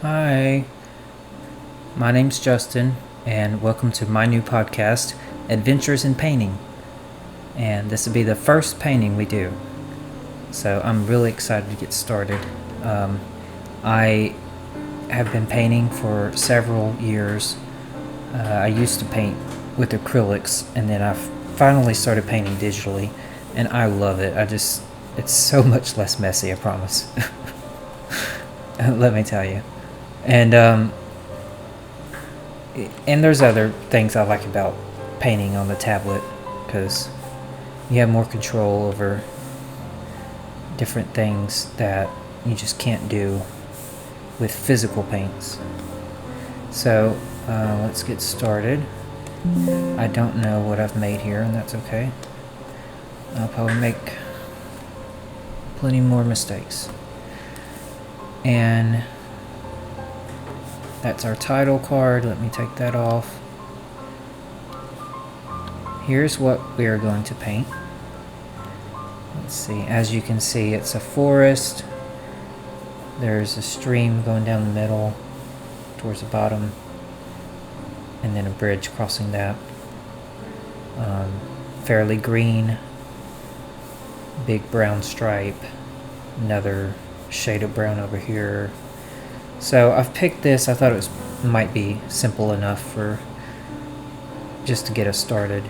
Hi, my name's Justin, and welcome to my new podcast, Adventures in Painting. And this will be the first painting we do, so I'm really excited to get started. I have been painting for several years. I used to paint with acrylics, and then I finally started painting digitally, and I love it. It's so much less messy, I promise. Let me tell you. And and there's other things I like about painting on the tablet because you have more control over different things that you just can't do with physical paints. So let's get started. I don't know what I've made here, and that's okay. I'll probably make plenty more mistakes. And that's our title card. Let me take that off. Here's what we are going to paint. Let's see. As you can see, it's a forest. There's a stream going down the middle towards the bottom, and then a bridge crossing that. Fairly green, big brown stripe, another shade of brown over here. So I've picked this. I thought it might be simple enough for just to get us started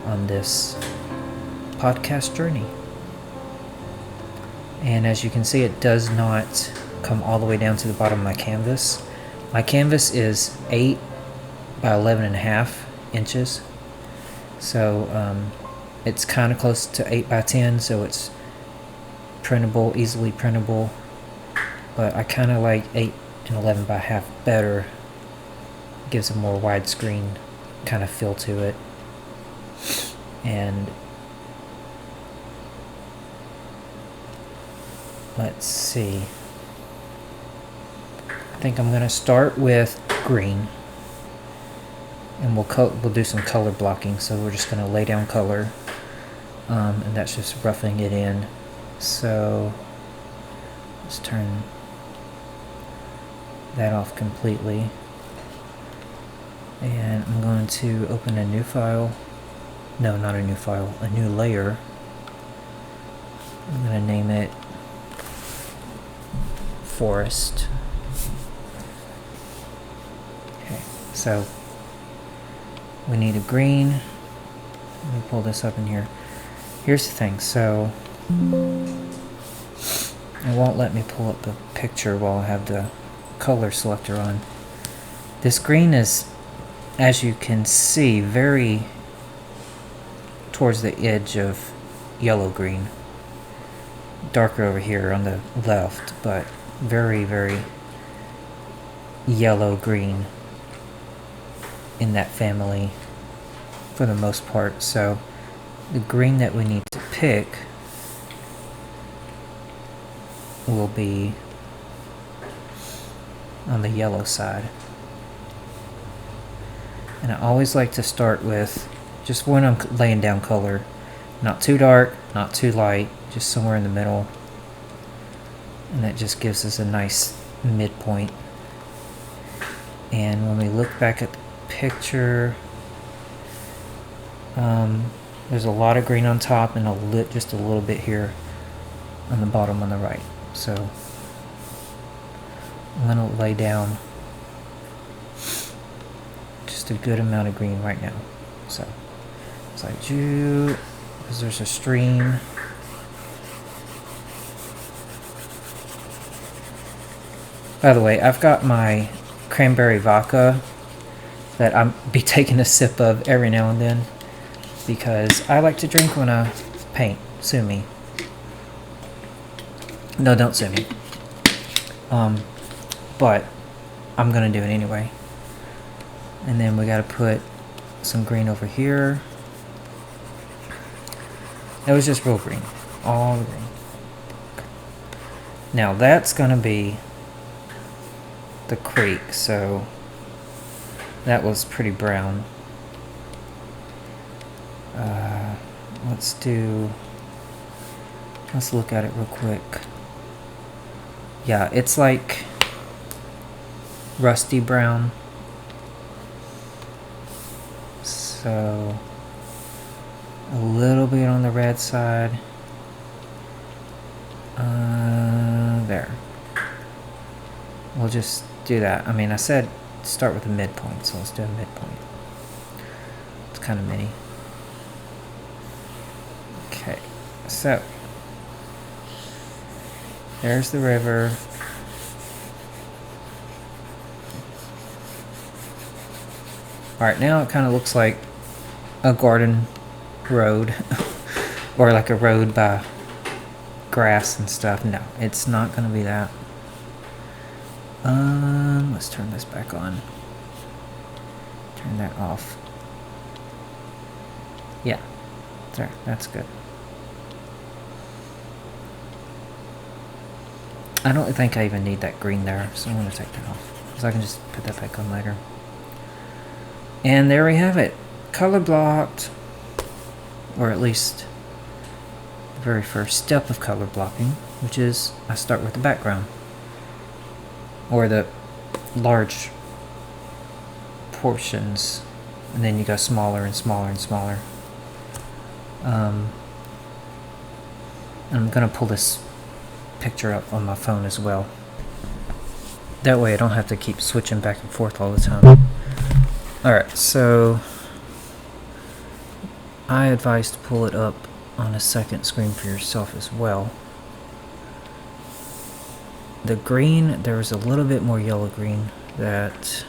on this podcast journey. And as you can see, it does not come all the way down to the bottom of my canvas. My canvas is 8 by 11.5 inches. So it's kind of close to 8 by 10, so it's printable, easily printable. But I kind of like 8 and 11 by half better. It gives a more widescreen kind of feel to it. And let's see. I think I'm going to start with green. And we'll do some color blocking. So we're just going to lay down color. And that's just roughing it in. So let's turn that off completely. And I'm going to open a new file. No, not a new file. A new layer. I'm going to name it Forest. Okay, so we need a green. Let me pull this up in here. Here's the thing. So it won't let me pull up the picture while I have the color selector on. This green is, as you can see, very towards the edge of yellow green. Darker over here on the left, but very, very yellow green in that family for the most part. So the green that we need to pick will be on the yellow side. And I always like to start with just when I'm laying down color, not too dark, not too light, just somewhere in the middle. And that just gives us a nice midpoint. And when we look back at the picture, there's a lot of green on top and just a little bit here on the bottom on the right. So I'm going to lay down just a good amount of green right now. So it's like, because there's a stream. By the way, I've got my cranberry vodka that I'll be taking a sip of every now and then because I like to drink when I paint. Sue me. No, don't sue me. But I'm going to do it anyway. And then we got to put some green over here. It was just real green. All the green. Now that's going to be the creek, so that was pretty brown. Let's look at it real quick. Yeah, it's like rusty brown. So a little bit on the red side. There. We'll just do that. I mean, I said start with a midpoint, so let's do a midpoint. It's kind of mini. Okay, so there's the river. Alright, now it kind of looks like a garden road or like a road by grass and stuff. No, it's not going to be that. Let's turn this back on. Turn that off. Yeah, there, that's good. I don't think I even need that green there, so I'm going to take that off, because I can just put that back on later. And there we have it. Color blocked, or at least the very first step of color blocking, which is I start with the background, or the large portions, and then you go smaller and smaller and smaller. I'm going to pull this picture up on my phone as well. That way I don't have to keep switching back and forth all the time. Alright, so I advise to pull it up on a second screen for yourself as well. The green, there was a little bit more yellow green that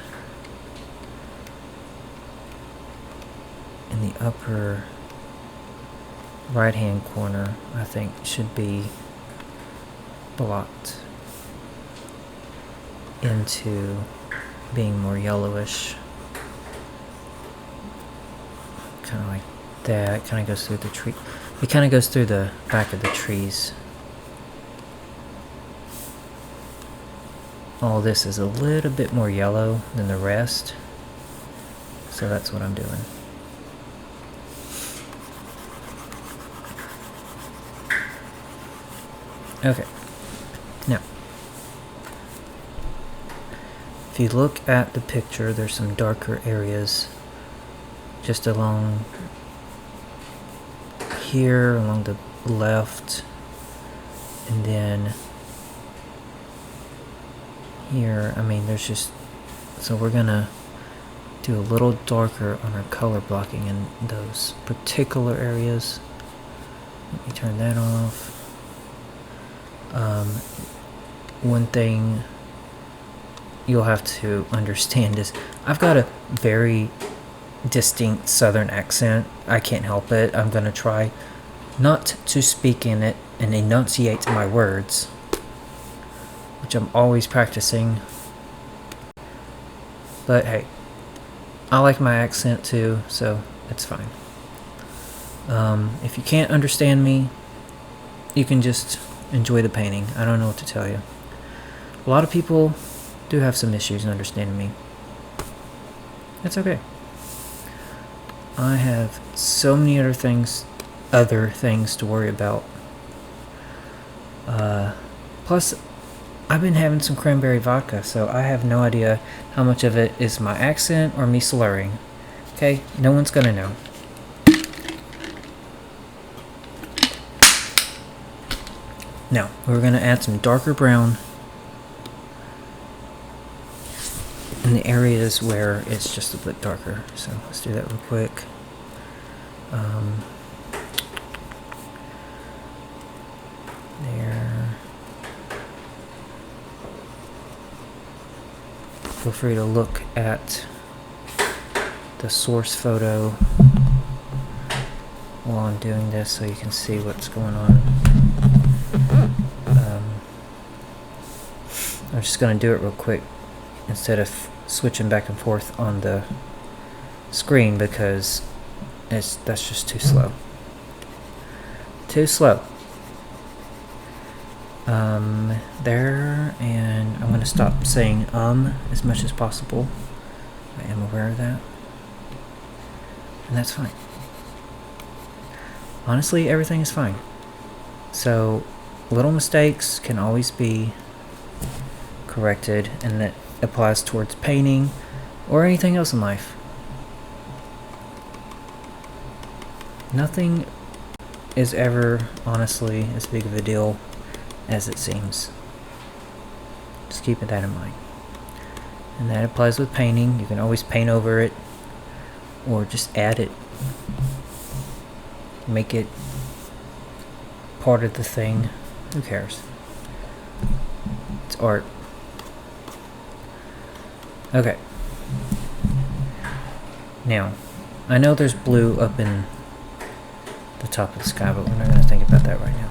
in the upper right hand corner I think should be blocked into being more yellowish. Kind of like that. It kind of goes through the tree. It kind of goes through the back of the trees. All this is a little bit more yellow than the rest, so that's what I'm doing. Okay, now if you look at the picture, there's some darker areas just along here, along the left, and then here. I mean, there's just, so we're gonna do a little darker on our color blocking in those particular areas. Let me turn that off. One thing you'll have to understand is I've got a very distinct southern accent. I can't help it. I'm gonna try not to speak in it and enunciate my words, which I'm always practicing. But hey, I like my accent too, so it's fine. If you can't understand me, you can just enjoy the painting. I don't know what to tell you. A lot of people do have some issues in understanding me. It's okay. I have so many other things to worry about. Plus, I've been having some cranberry vodka, so I have no idea how much of it is my accent or me slurring. Okay, no one's gonna know. Now, we're gonna add some darker brown in the areas where it's just a bit darker. So let's do that real quick. There. Feel free to look at the source photo while I'm doing this so you can see what's going on. I'm just going to do it real quick instead of switching back and forth on the screen because that's just too slow. Too slow. There, and I'm going to stop saying as much as possible. I am aware of that. And that's fine. Honestly, everything is fine. So, little mistakes can always be corrected, and that applies towards painting or anything else in life. Nothing is ever, honestly, as big of a deal as it seems. Just keep that in mind. And that applies with painting. You can always paint over it or just add it. Make it part of the thing. Who cares? It's art. Okay. Now, I know there's blue up in the top of the sky, but we're not going to think about that right now.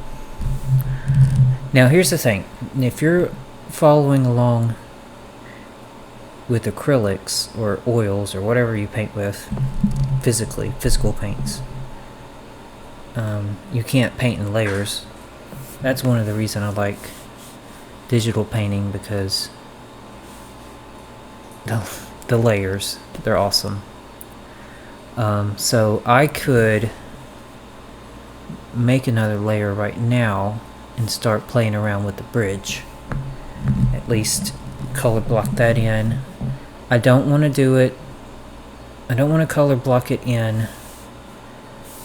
Now, here's the thing. If you're following along with acrylics or oils or whatever you paint with, physical paints, you can't paint in layers. That's one of the reasons I like digital painting, because the layers, they're awesome. So I could make another layer right now and start playing around with the bridge. At least color block that in. I don't want to do it. I don't want to color block it in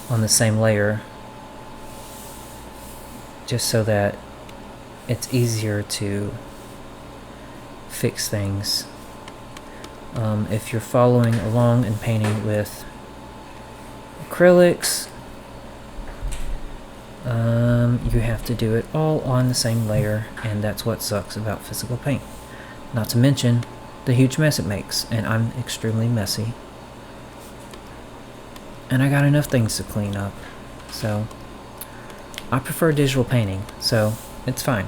on the same layer, just so that it's easier to fix things. If you're following along and painting with acrylics, you have to do it all on the same layer, and that's what sucks about physical paint. Not to mention the huge mess it makes, and I'm extremely messy. And I got enough things to clean up, so I prefer digital painting, so it's fine.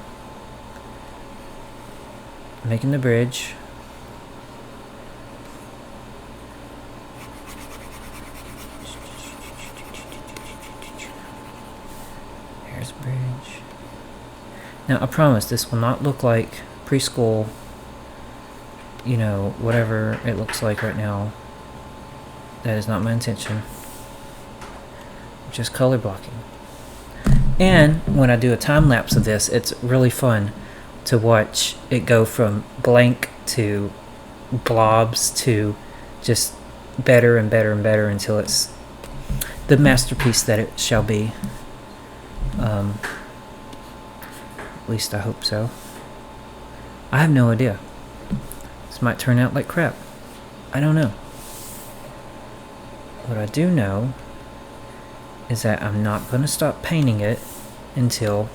Making the bridge. Here's bridge. Now, I promise this will not look like preschool, whatever it looks like right now. That is not my intention. Just color blocking. And when I do a time lapse of this, it's really fun to watch it go from blank to blobs to just better and better and better until it's the masterpiece that it shall be. At least I hope so. I have no idea. This might turn out like crap. I don't know. What I do know is that I'm not going to stop painting it until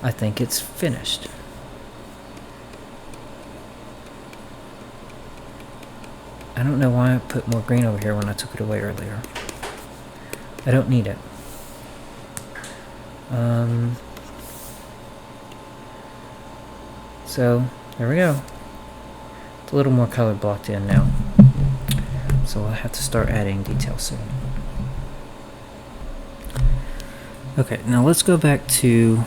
I think it's finished. I don't know why I put more green over here when I took it away earlier. I don't need it. So, there we go. It's a little more color blocked in now. So I'll have to start adding details soon. Okay, now let's go back to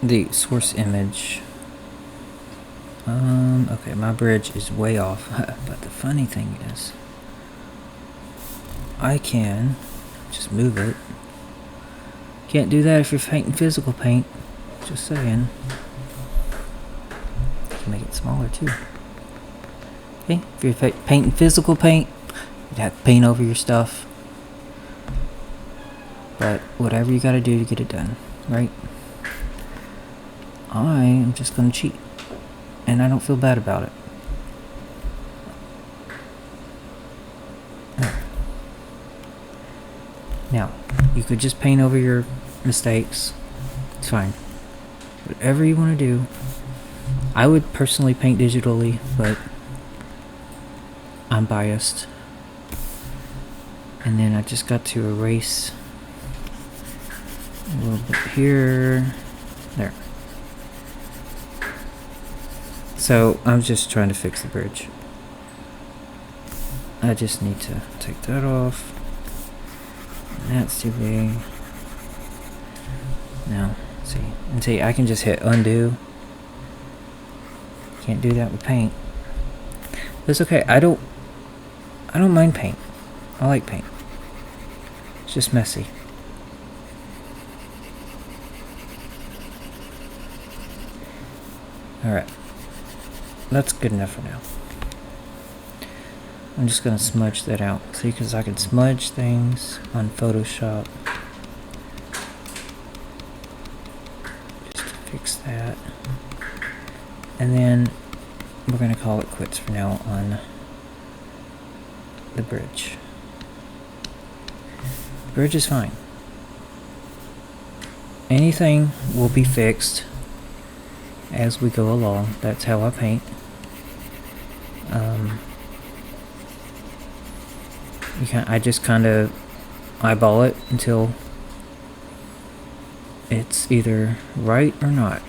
the source image. Okay, my bridge is way off, but the funny thing is, I can just move it. Can't do that if you're painting physical paint. Just saying. You can make it smaller too. Okay, if you're painting physical paint, you'd have to paint over your stuff. But whatever you gotta do to get it done, right? I am just gonna cheat. And I don't feel bad about it. Now, you could just paint over your mistakes. It's fine. Whatever you want to do. I would personally paint digitally, but I'm biased. And then I just got to erase a little bit here. There. So I'm just trying to fix the bridge. I just need to take that off. That's too big. Now, see, I can just hit undo. Can't do that with paint. That's okay. I don't mind paint. I like paint. It's just messy. Alright. that's good enough for now. I'm just going to smudge that out. See, because I can smudge things on Photoshop. Just to fix that. And then we're going to call it quits for now on the bridge. The bridge is fine. Anything will be fixed as we go along. That's how I paint. I just kind of eyeball it until it's either right or not.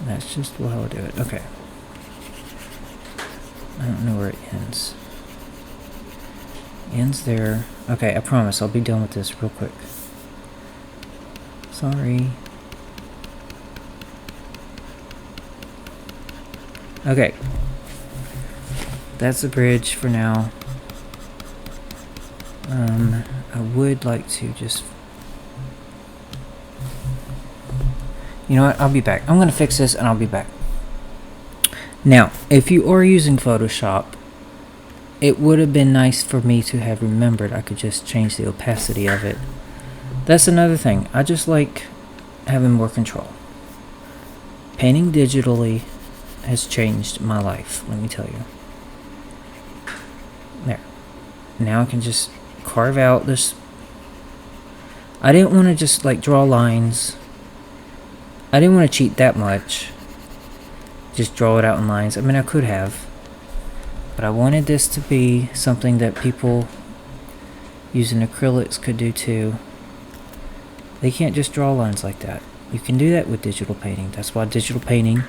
That's just how I do it. Okay. I don't know where it ends. Ends there. Okay, I promise I'll be done with this real quick. Sorry. Okay. That's the bridge for now. I would like to just... You know what? I'll be back. I'm going to fix this and I'll be back. Now, if you are using Photoshop, it would have been nice for me to have remembered I could just change the opacity of it. That's another thing. I just like having more control. Painting digitally has changed my life, let me tell you. There. Now I can just carve out this. I didn't want to just like draw lines. I didn't want to cheat that much. Just draw it out in lines. I mean, I could have. But I wanted this to be something that people using acrylics could do too. They can't just draw lines like that. You can do that with digital painting. That's why digital painting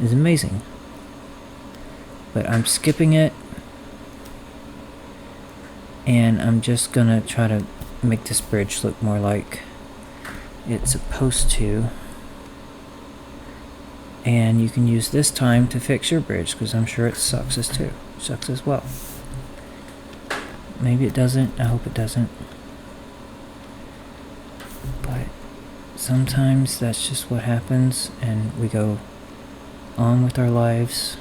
is amazing. But I'm skipping it. And I'm just gonna try to make this bridge look more like it's supposed to. And you can use this time to fix your bridge, because I'm sure it sucks as well. Maybe it doesn't. I hope it doesn't. But sometimes that's just what happens, and we go on with our lives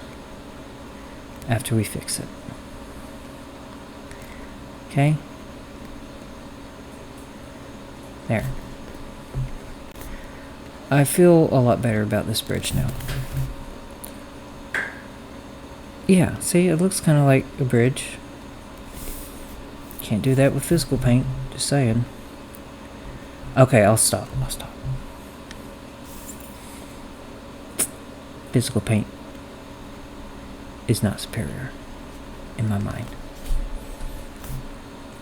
after we fix it. Okay? There. I feel a lot better about this bridge now. Yeah, see, it looks kind of like a bridge. Can't do that with physical paint, just saying. Okay, I'll stop. Physical paint is not superior in my mind.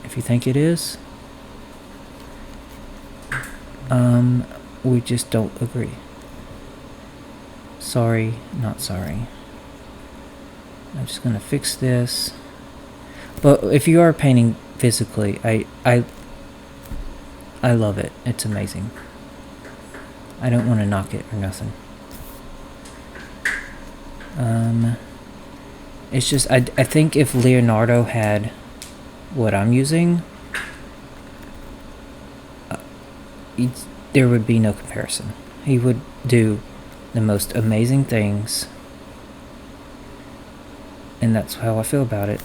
If you think it is, we just don't agree. Sorry, not sorry. I'm just gonna fix this. But if you are painting physically, I love it. It's amazing. I don't want to knock it or nothing. It's just I think if Leonardo had what I'm using, there would be no comparison. He would do the most amazing things, and that's how I feel about it.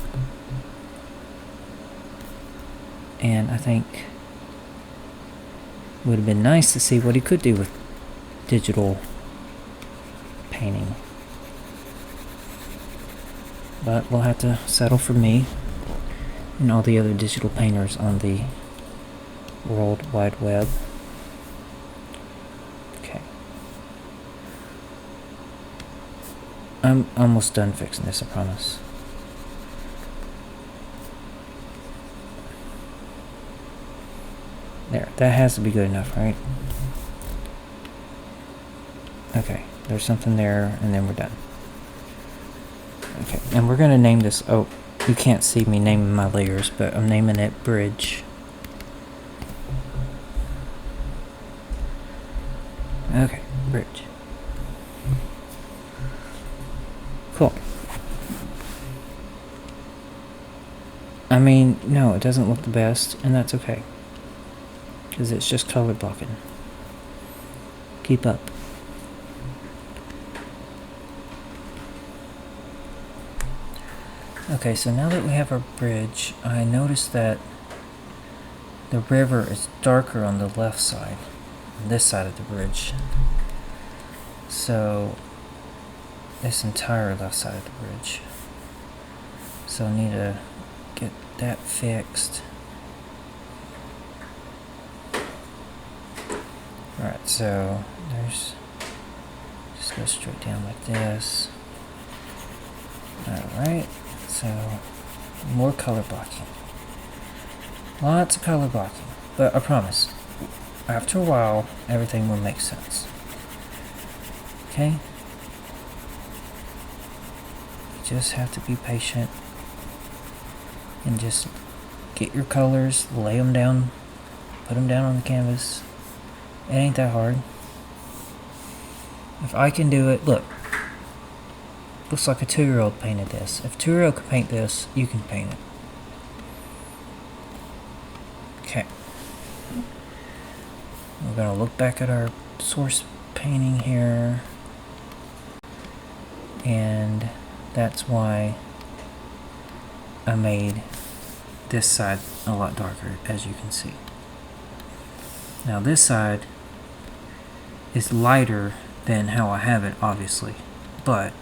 And I think it would have been nice to see what he could do with digital painting. But we'll have to settle for me and all the other digital painters on the World Wide Web. Okay. I'm almost done fixing this, I promise. There, that has to be good enough, right? Okay, there's something there, and then we're done. Okay, and we're gonna name this, oh, you can't see me naming my layers, but I'm naming it Bridge. Okay, Bridge. Cool. I mean, no, it doesn't look the best, and that's okay. Because it's just color blocking. Keep up. Okay, so now that we have our bridge, I noticed that the river is darker on the left side, on this side of the bridge. So, this entire left side of the bridge. So I need to get that fixed. Alright, so there's, just go straight down like this. Alright, so more color blocking. Lots of color blocking. But I promise, after a while, everything will make sense. Okay? You just have to be patient and just get your colors, lay them down, put them down on the canvas. It ain't that hard. If I can do it, look. Looks like a 2-year-old painted this. If a 2-year-old can paint this, you can paint it. Okay. We're gonna look back at our source painting here. And that's why I made this side a lot darker, as you can see. Now this side is lighter than how I have it, obviously, but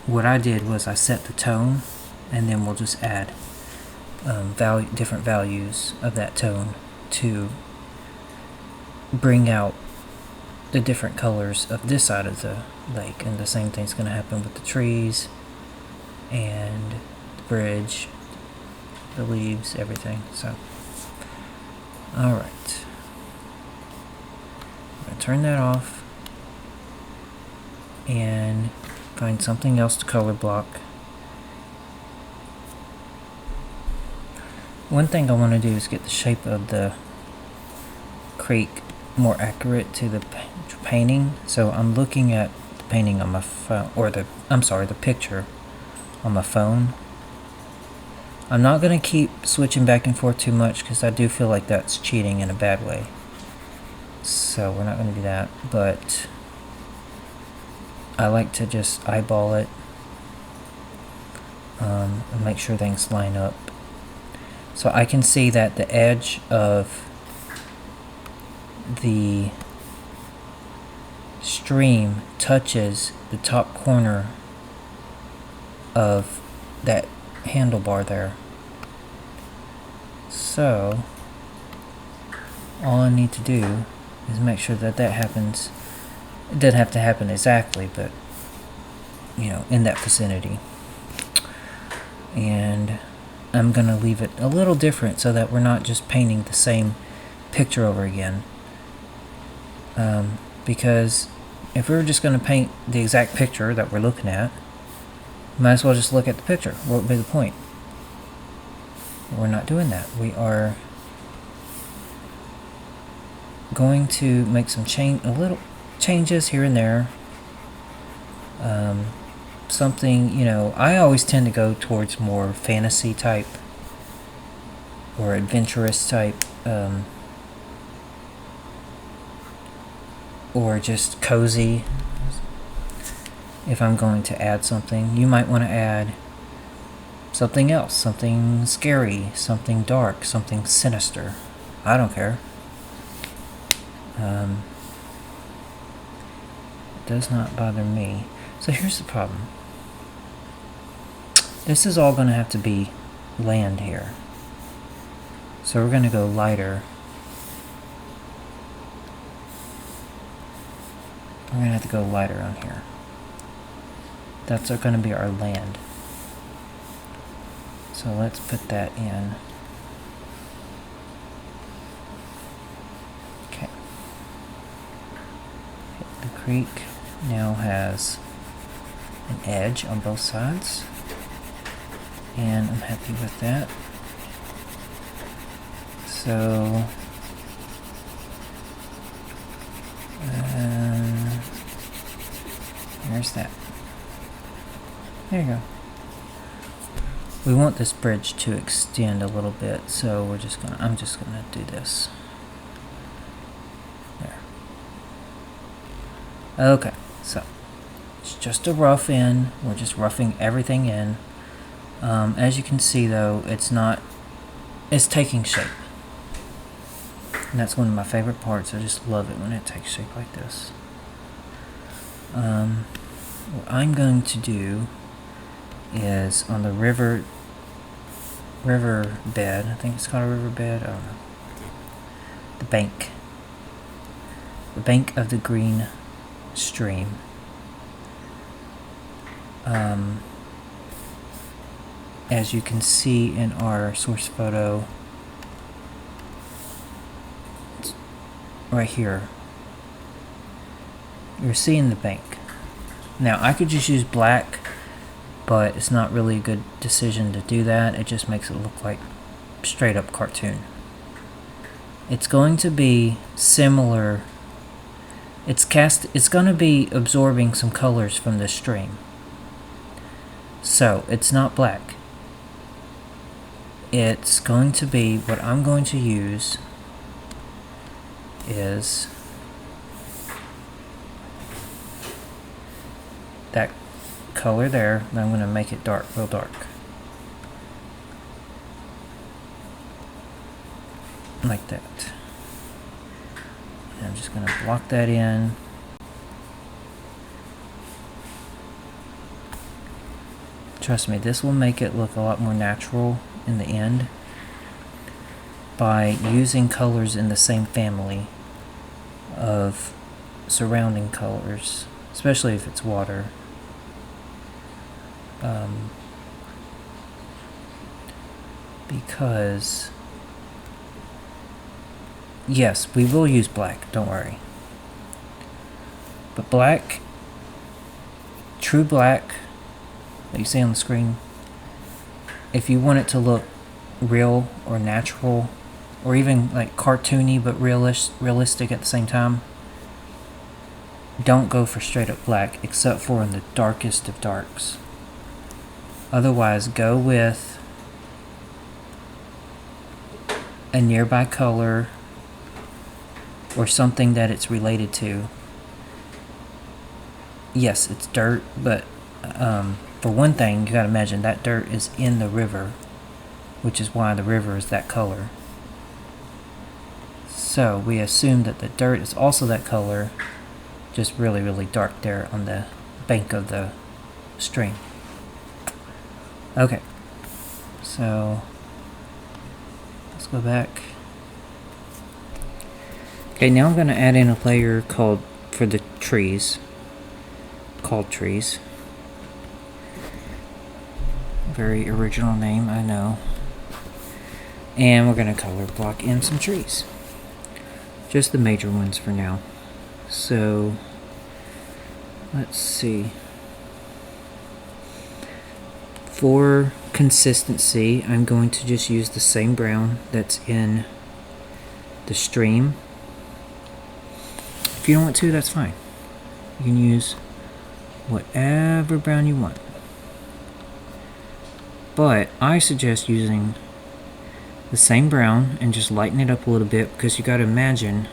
what I did was I set the tone, and then we'll just add different values of that tone to bring out the different colors of this side of the lake. And the same thing's going to happen with the trees and the bridge, the leaves, everything. So, alright. I'm going to turn that off and find something else to color block. One thing I want to do is get the shape of the creek more accurate to the painting. So I'm looking at the painting on my phone, or the picture on my phone. I'm not going to keep switching back and forth too much because I do feel like that's cheating in a bad way. So we're not going to do that, but I like to just eyeball it and make sure things line up. So I can see that the edge of the stream touches the top corner of that handlebar there. So all I need to do is make sure that that happens. It doesn't have to happen exactly, but in that vicinity. And I'm gonna leave it a little different so that we're not just painting the same picture over again. Because if we were just gonna paint the exact picture that we're looking at, might as well just look at the picture. What would be the point? We're not doing that. We are going to make some little changes here and there. Something, I always tend to go towards more fantasy type or adventurous type, or just cozy. If I'm going to add something, you might want to add something else, something scary, something dark, something sinister. I don't care. It does not bother me. So here's the problem. This is all going to have to be land here. So we're going to go lighter. We're going to have to go lighter on here. That's going to be our land. So let's put that in. Okay. The creek now has an edge on both sides, and I'm happy with that. So there's that. There you go. We want this bridge to extend a little bit, so I'm just gonna do this. There. Okay, so it's just a rough in. We're just roughing everything in. As you can see though, it's taking shape. And that's one of my favorite parts. I just love it when it takes shape like this. What I'm going to do is on the river bed, I think it's called a river bed, I don't know. The bank of the green stream. As you can see in our source photo, it's right here, you're seeing the bank. Now I could just use black, but it's not really a good decision to do that. It just makes it look like straight up cartoon. It's going to be similar. It's going to be absorbing some colors from this stream. So it's not black. It's going to be, what I'm going to use is that color there, and I'm going to make it dark, real dark. Like that. And I'm just going to block that in. Trust me, this will make it look a lot more natural in the end by using colors in the same family of surrounding colors, especially if it's water. Because yes, we will use black, don't worry. But black, true black that you see on the screen, if you want it to look real or natural, or even like cartoony but realistic at the same time, don't go for straight up black except for in the darkest of darks. Otherwise, go with a nearby color or something that it's related to. Yes, it's dirt, but for one thing, you gotta imagine that dirt is in the river, which is why the river is that color. So we assume that the dirt is also that color, just really, really dark there on the bank of the stream. Okay, so let's go back. Okay, now I'm going to add in a layer called, for the trees, called trees. Very original name, I know. And we're going to color block in some trees. Just the major ones for now. So, let's see. For consistency, I'm going to just use the same brown that's in the stream. If you don't want to, that's fine. You can use whatever brown you want. But I suggest using the same brown and just lighten it up a little bit, because you got to imagine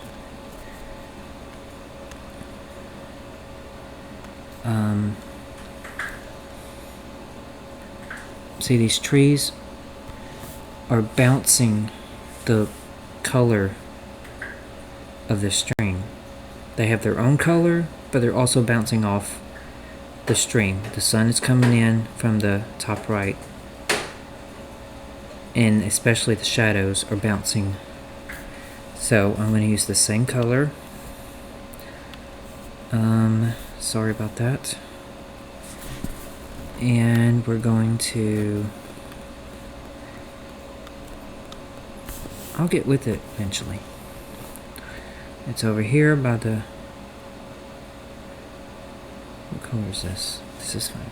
see, these trees are bouncing the color of the stream. They have their own color, but they're also bouncing off the stream. The sun is coming in from the top right, and especially the shadows are bouncing. So I'm going to use the same color. Sorry about that. And we're going to, I'll get with it eventually. It's over here by the, what color is this? This is fine.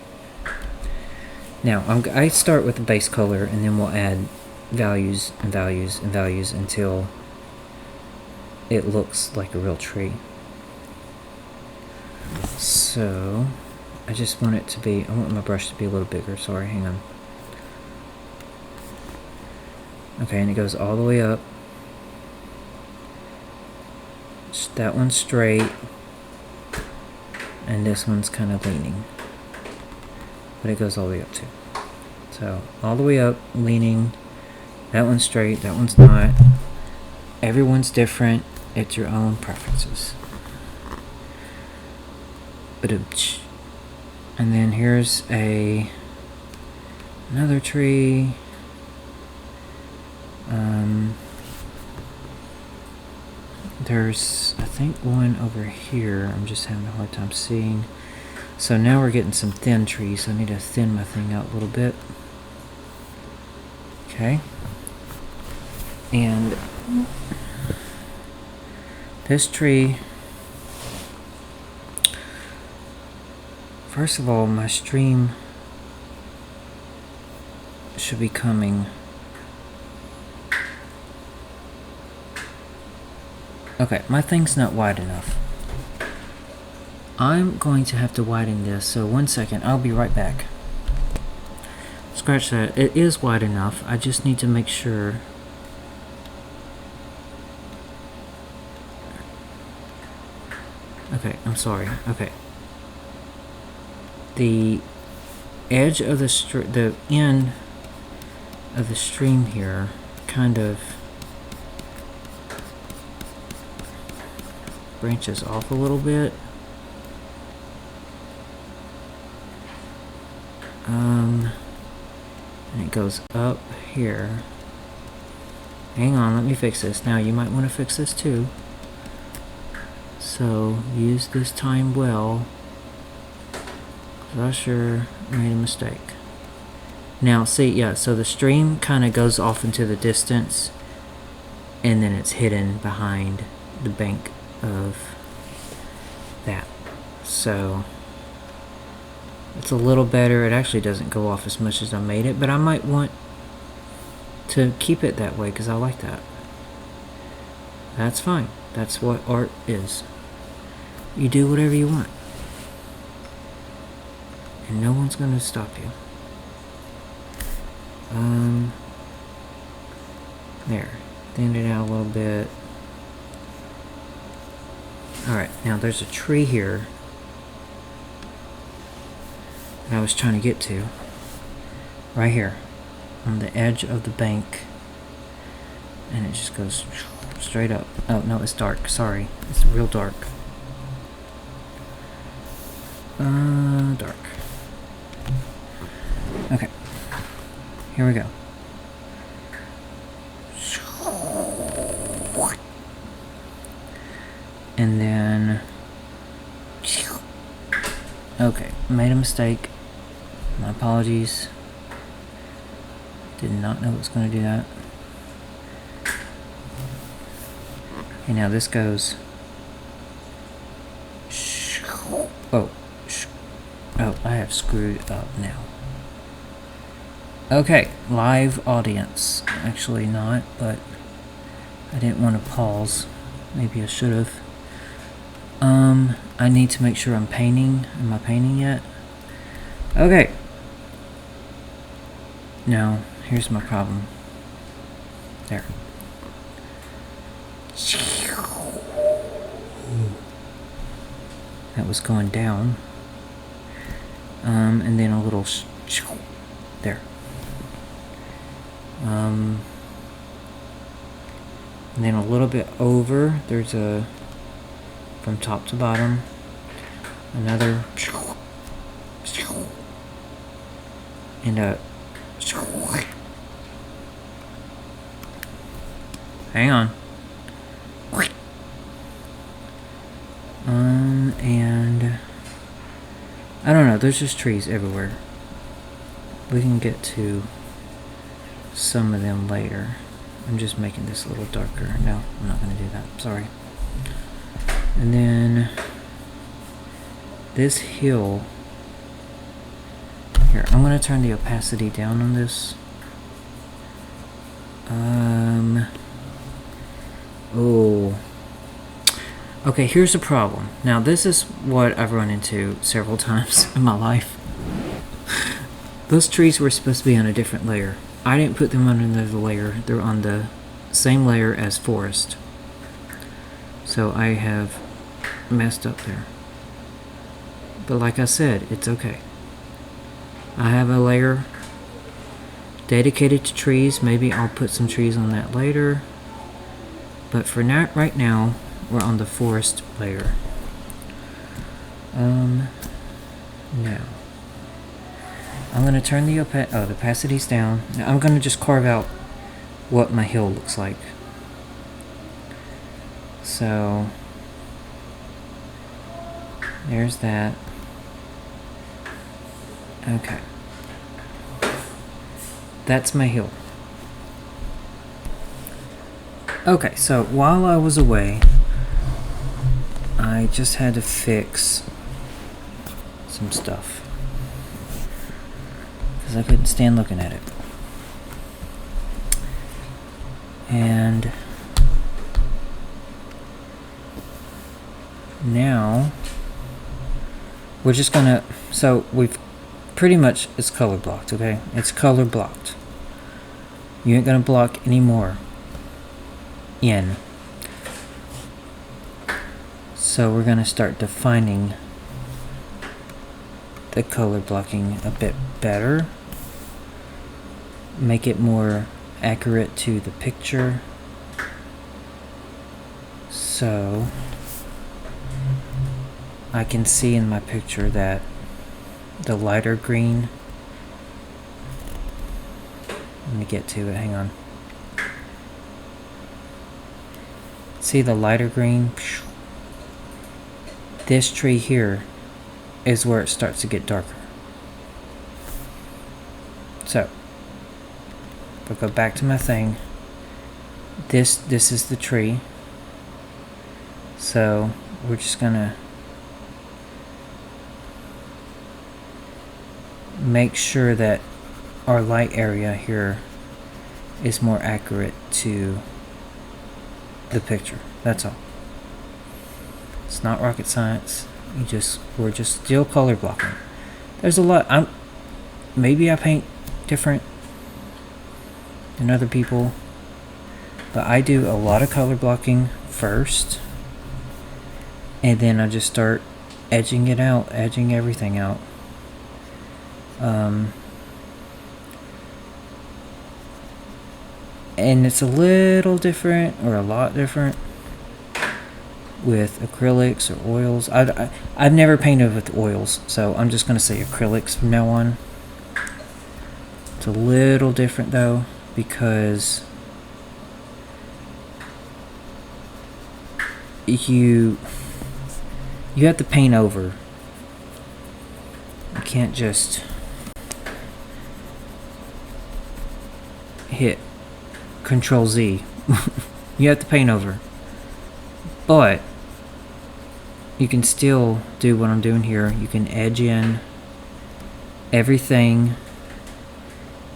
Now, I start with the base color, and then we'll add values and values and values until it looks like a real tree. So, I just want it to be, I want my brush to be a little bigger, sorry, hang on. Okay, and it goes all the way up. That one's straight, and this one's kind of leaning, but it goes all the way up too. So all the way up, leaning. That one's straight, that one's not. Everyone's different. It's your own preferences. And then here's another tree. There's, I think, one over here. I'm just having a hard time seeing. So now we're getting some thin trees. So I need to thin my thing out a little bit. Okay. And this tree, first of all, my stream should be coming. Okay, my thing's not wide enough. I'm going to have to widen this, so 1 second, I'll be right back. Scratch that. It is wide enough. I just need to make sure. Okay, I'm sorry. Okay. The edge of the end of the stream here kind of branches off a little bit. And it goes up here. Hang on, let me fix this. Now you might want to fix this too. So use this time well. 'Cause I sure made a mistake. Now see, yeah, so the stream kind of goes off into the distance, and then it's hidden behind the bank of that. So it's a little better. It actually doesn't go off as much as I made it, but I might want to keep it that way because I like that. That's fine. That's what art is. You do whatever you want, and no one's going to stop you. There. Thin it out a little bit. Alright, now there's a tree here that I was trying to get to. Right here. On the edge of the bank. And it just goes straight up. Oh, no, it's dark. Sorry. It's real dark. Dark. Okay. Here we go. And then... Okay, made a mistake. My apologies. Did not know it was going to do that. Okay, now this goes... Oh. Oh, I have screwed up now. Okay, live audience. Actually not, but I didn't want to pause. Maybe I should have. I need to make sure I'm painting. Am I painting yet? Okay. Now, here's my problem. There. That was going down. And then a little there. And then a little bit over, there's a, from top to bottom, another, and a, hang on. And I don't know, there's just trees everywhere. We can get to some of them later. I'm just making this a little darker. No, I'm not going to do that. Sorry. And then this hill. Here, I'm going to turn the opacity down on this. Oh. Okay, here's the problem. Now, this is what I've run into several times in my life. Those trees were supposed to be on a different layer. I didn't put them on another layer. They're on the same layer as forest. So I have messed up there. But like I said, it's okay. I have a layer dedicated to trees. Maybe I'll put some trees on that later. But for now, right now, we're on the forest layer. Now, I'm going to turn the opacities down. Now I'm going to just carve out what my hill looks like. So, there's that. Okay. That's my hill. Okay, so while I was away, I just had to fix some stuff because I couldn't stand looking at it. And now we're just gonna, so we've pretty much, it's color blocked, okay? It's color blocked. You ain't gonna block anymore in. So we're gonna start defining the color blocking a bit better. Make it more accurate to the picture. So I can see in my picture that the lighter green, let me get to it, hang on. See the lighter green? This tree here is where it starts to get darker. So, if I go back to my thing, this is the tree. So, we're just gonna make sure that our light area here is more accurate to the picture. That's all. It's not rocket science. We're just still color blocking. There's a lot. Maybe I paint different than other people, but I do a lot of color blocking first, and then I just start edging it out, edging everything out. And it's a little different, or a lot different, with acrylics or oils. I've never painted with oils, so I'm just going to say acrylics from now on. It's a little different though, because you have to paint over. You can't just hit Control Z. You have to paint over. But you can still do what I'm doing here. You can edge in everything.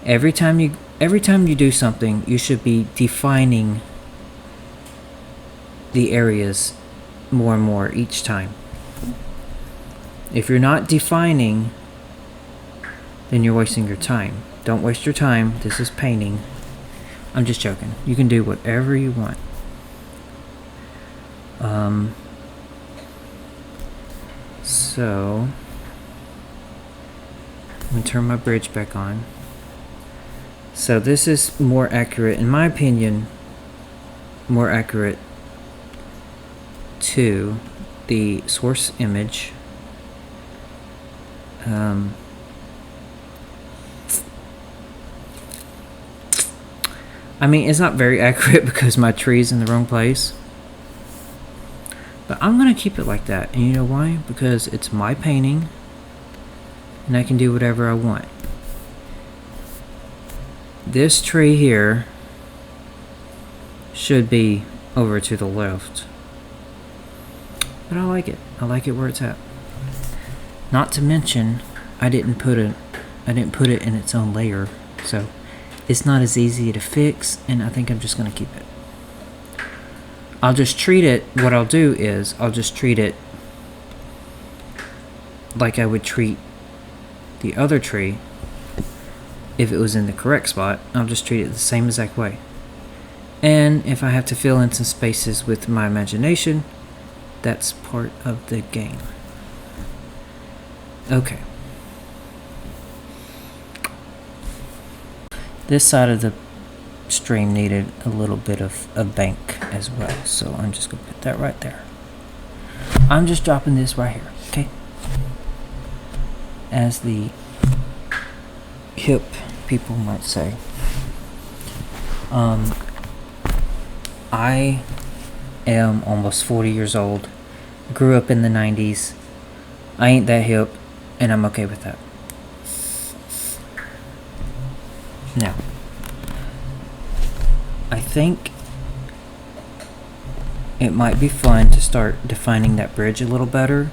Every time you do something, you should be defining the areas more and more each time. If you're not defining, then you're wasting your time. Don't waste your time. This is painting. I'm just joking. You can do whatever you want. So let me turn my bridge back on. So this is more accurate, in my opinion, more accurate to the source image. I mean, it's not very accurate because my tree's in the wrong place. But I'm going to keep it like that. And you know why? Because it's my painting. And I can do whatever I want. This tree here should be over to the left. But I like it. I like it where it's at. Not to mention, I didn't put it in its own layer. So it's not as easy to fix, and I think I'm just going to keep it. I'll just treat it, what I'll do is, I'll just treat it like I would treat the other tree if it was in the correct spot. I'll just treat it the same exact way. And if I have to fill in some spaces with my imagination, that's part of the game. Okay. This side of the stream needed a little bit of a bank as well, so I'm just going to put that right there. I'm just dropping this right here, okay? As the hip people might say. I am almost 40 years old. Grew up in the 90s. I ain't that hip, and I'm okay with that. Now, I think it might be fun to start defining that bridge a little better,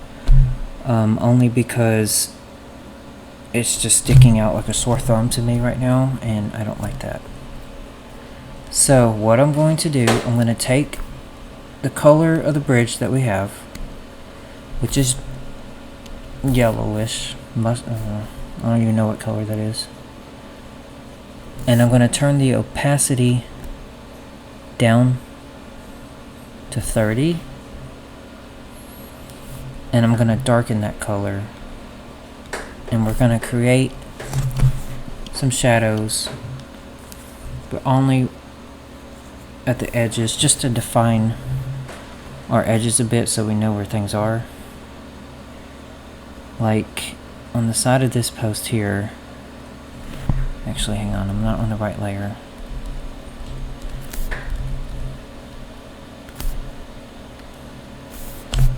only because it's just sticking out like a sore thumb to me right now, and I don't like that. So what I'm going to do, I'm going to take the color of the bridge that we have, which is yellowish. I don't even know what color that is. And I'm going to turn the opacity down to 30. And I'm going to darken that color. And we're going to create some shadows, but only at the edges, just to define our edges a bit so we know where things are. Like on the side of this post here. Actually, hang on, I'm not on the right layer.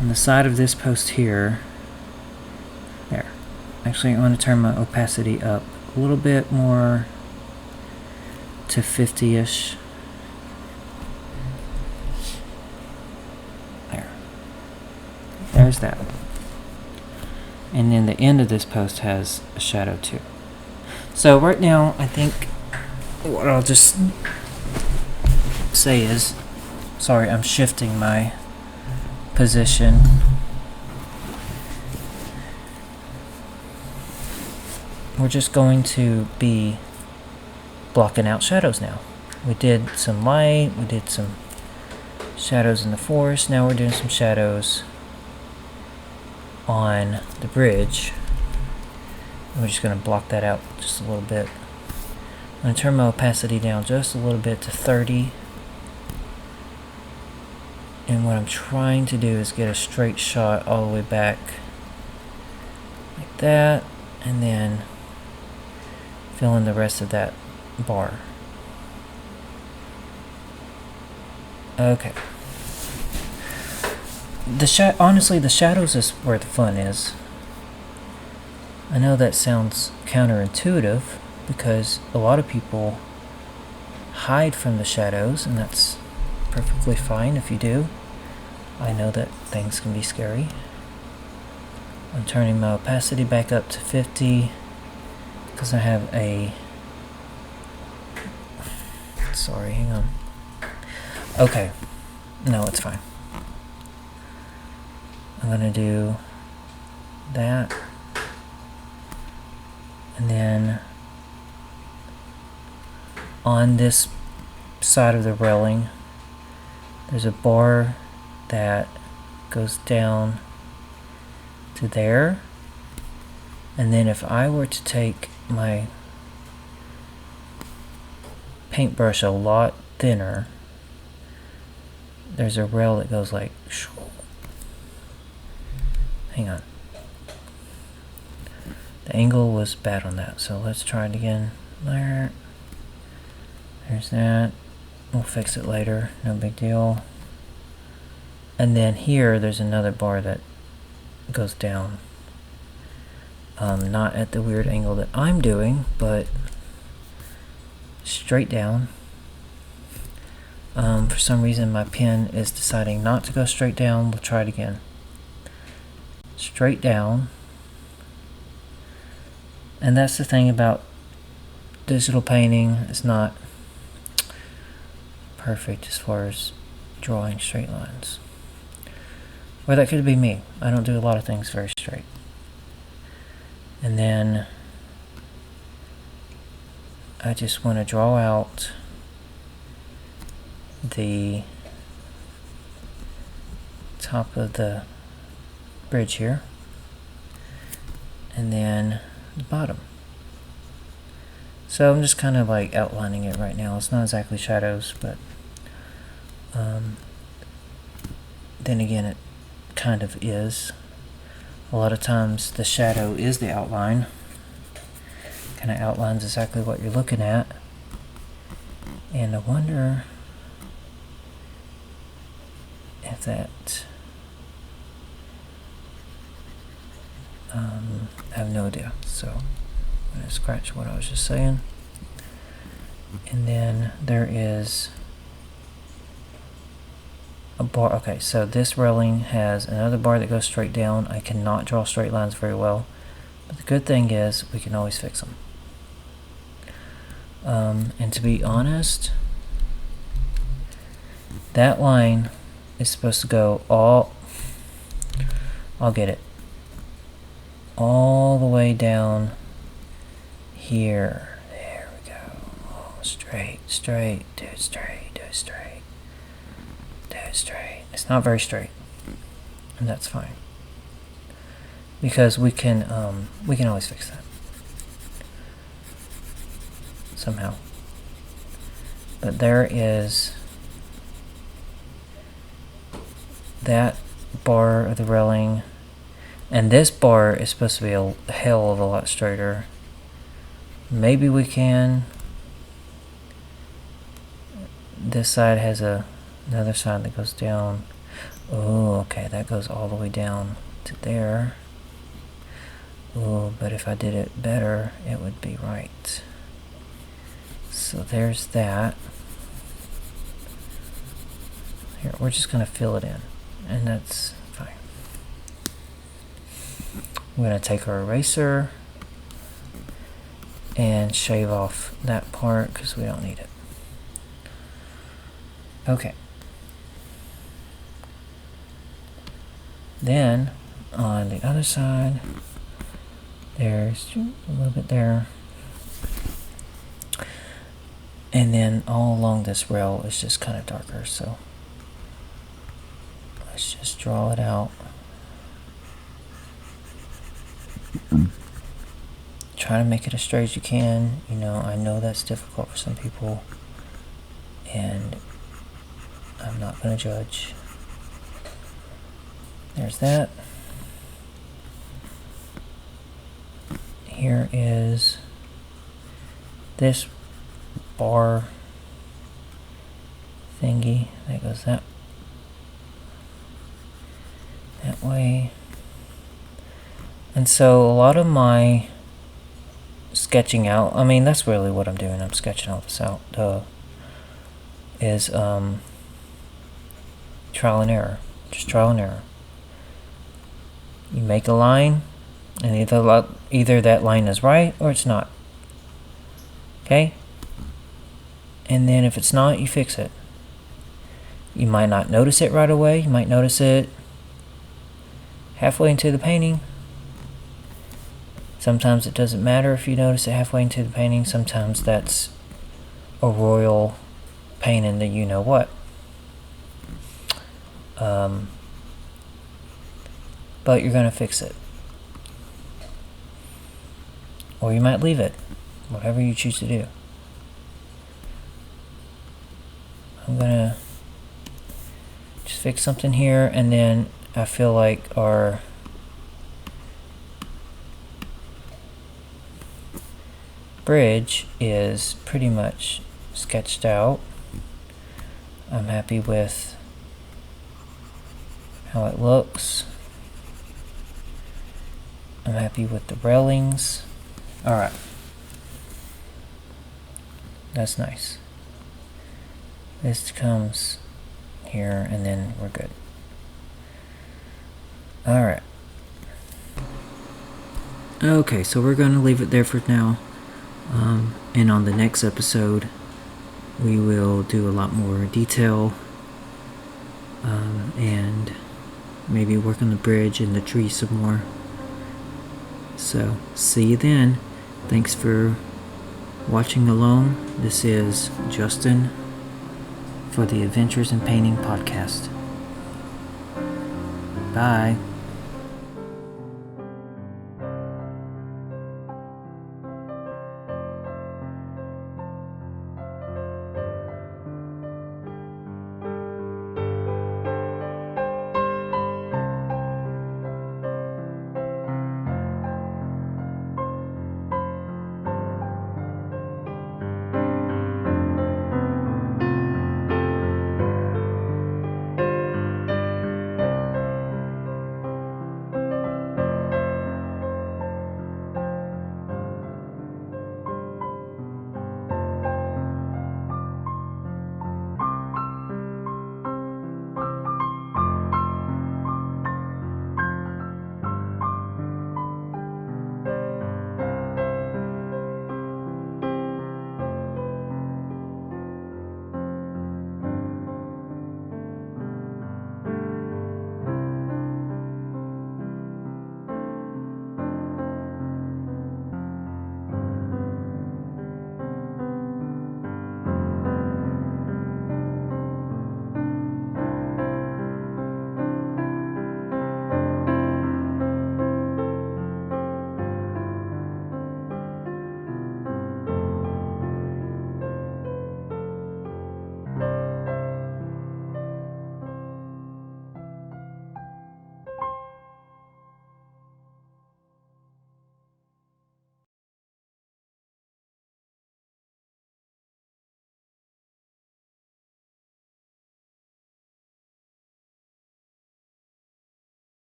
On the side of this post here, there. Actually, I'm going to turn my opacity up a little bit more to 50-ish. There's that. And then the end of this post has a shadow too. So right now, I think what I'll just say is, sorry, I'm shifting my position. We're just going to be blocking out shadows now. We did some light, we did some shadows in the forest, now we're doing some shadows on the bridge. We're just going to block that out just a little bit. I'm going to turn my opacity down just a little bit to 30. And what I'm trying to do is get a straight shot all the way back like that, and then fill in the rest of that bar. Okay. Honestly, the shadows is where the fun is. I know that sounds counterintuitive because a lot of people hide from the shadows, and that's perfectly fine if you do. I know that things can be scary. I'm turning my opacity back up to 50 because I have a... Sorry, hang on. Okay. No, it's fine. I'm going to do that. And then on this side of the railing, there's a bar that goes down to there. And then if I were to take my paintbrush a lot thinner, there's a rail that goes like... Hang on. The angle was bad on that, so let's try it again. There's that. We'll fix it later, no big deal. And then here, there's another bar that goes down. Not at the weird angle that I'm doing, but straight down. For some reason, my pen is deciding not to go straight down. We'll try it again. Straight down. And that's the thing about digital painting. It's not perfect as far as drawing straight lines. Or that could be me. I don't do a lot of things very straight. And then I just want to draw out the top of the bridge here, and then the bottom. So I'm just kind of like outlining it right now. It's not exactly shadows, but then again, it kind of is. A lot of times the shadow is the outline. Kind of outlines exactly what you're looking at. And I wonder if that... I have no idea. So I'm going to scratch what I was just saying. And then there is a bar. Okay, so this railing has another bar that goes straight down. I cannot draw straight lines very well, but the good thing is we can always fix them. And to be honest, that line is supposed to go I'll get it, all the way down here. There we go. Oh, straight, do it straight. It's not very straight, and that's fine, because we can always fix that somehow. But there is that bar of the railing, and this bar is supposed to be a hell of a lot straighter. Maybe we can. This side has another side that goes down. Oh, okay, that goes all the way down to there. Oh, but if I did it better, it would be right. So there's that. Here, we're just going to fill it in, and that's fine. I'm going to take our eraser and shave off that part because we don't need it. Okay. Then on the other side, there's a little bit there. And then all along this rail is just kind of darker, so let's just draw it out. Try to make it as straight as you can. You know, I know that's difficult for some people, and I'm not going to judge. There's that. Here is this bar thingy that goes that way. And so a lot of my sketching out, I mean, that's really what I'm doing. I'm sketching all this out. Is trial and error. Just trial and error. You make a line, and either that line is right or it's not. Okay? And then if it's not, you fix it. You might not notice it right away. You might notice it halfway into the painting. Sometimes it doesn't matter if you notice it halfway into the painting. Sometimes that's a royal pain in the you-know-what. But you're going to fix it. Or you might leave it. Whatever you choose to do. I'm going to just fix something here, and then I feel like our bridge is pretty much sketched out. I'm happy with how it looks. I'm happy with the railings. Alright. That's nice. This comes here, and then we're good. Alright. Okay, so we're going to leave it there for now. And on the next episode, we will do a lot more detail. And maybe work on the bridge and the tree some more. So, see you then. Thanks for watching along. This is Justin for the Adventures in Painting podcast. Bye.